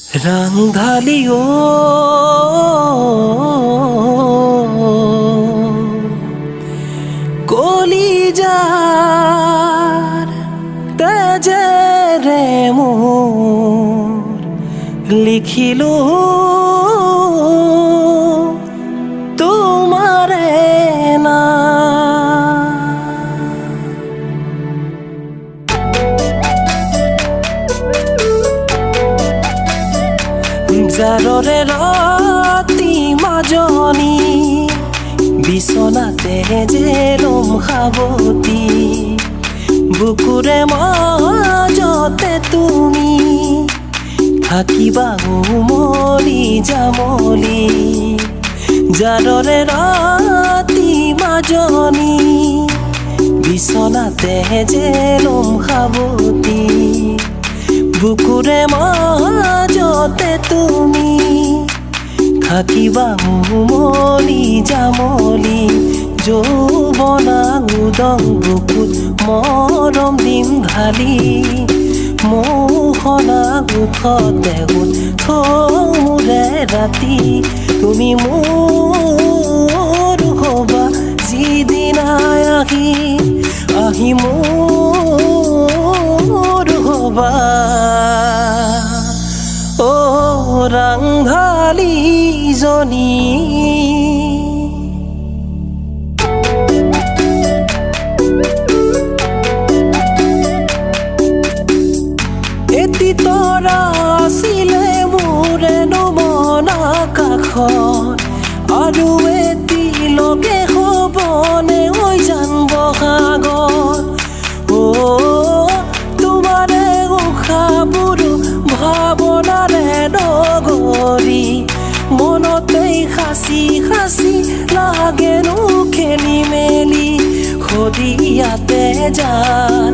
ৰাংধালিও কলিজাৰ তেজেৰে মোৰ লিখিলো তোমাৰে না। জাৰৰে ৰাতি মাজনী বিছনাতে জেলম সাৱতি বুকুৰে মাজতে তুমি থাকিবা উমলি জামলি। জাৰৰে ৰাতি মাজনী বিছনাতে জেলম সাৱতি বুকুৰে মাজতে তুমি থাকিবা উমলি জামলি। যৌৱনা উদং বুকুত মৰম দিম ঢালি মোহনা গোঠতে গোট থৌৰে ৰাতি তুমি মোৰ হবা যিদিনাই আহি মোৰ হবা। ও ৰাংধালীজনী এটি তৰা আছিলে মোৰে নমন আকাশত আৰু এটি লগে হ'বনে ঐ জান বহাগত। অ তোমাৰে উশাবোৰ ভাৱনাৰে নগৰি মনতেই সাঁচি সাঁচি লাগেনো খেলি মেলি। সদিয়াতে জান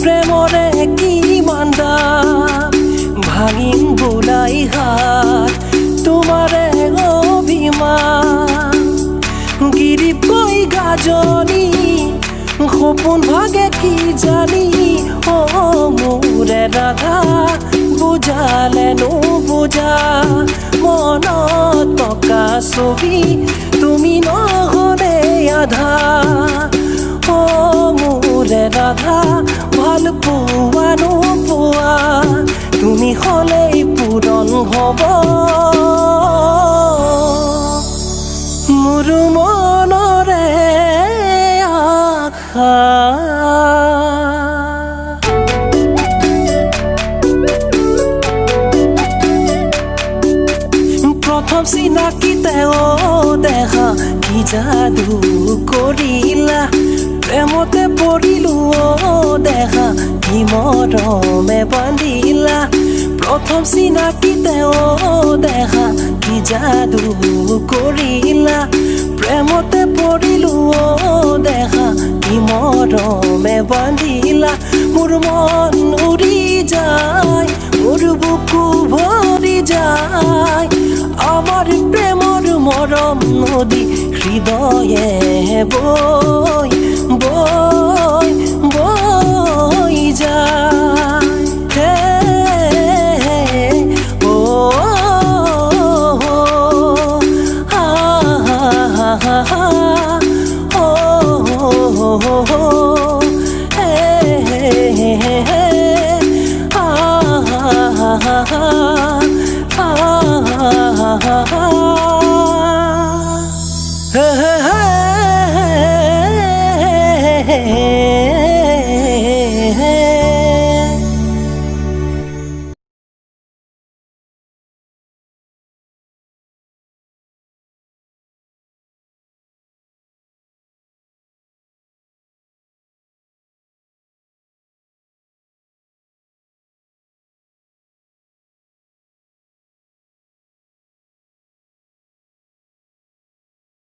প্ৰেমৰে কিমান দাম ভাঙিম বোলাই হাত তোমাৰে অভিমান। গিৰিপকৈ গাজনি সপোন ভাগে কি জানি অ মোৰে ৰাধা বুজালে নুবুজা মনত টকা ছবি তুমি নহ'লে আধা। অ মোৰে ৰাধা ভাল পোৱা নোপোৱা তুমি হ'লেই পূৰণ হ'ব মোৰ মনৰে আশা। প্ৰথম চিনাকিতে দেখা কি যাদু কৰিলা প্ৰেমতে পৰিলো দেখা কি মৰমে বান্ধিলা। প্ৰথম চিনাকিতে দেখা কি যাদু কৰিলা প্ৰেমতে পৰিলো দেখা কি মৰমে বান্ধিলা। মোৰ মন উৰি যায় মোৰ বুকু ভৰি যায় আমাৰ প্ৰেমৰ মৰম নদী হৃদয়ে বৈ বৈ বৈ যায়। ও হা হা হা হা ও হে হে হে হা হা হা হা ha ha ha ha ha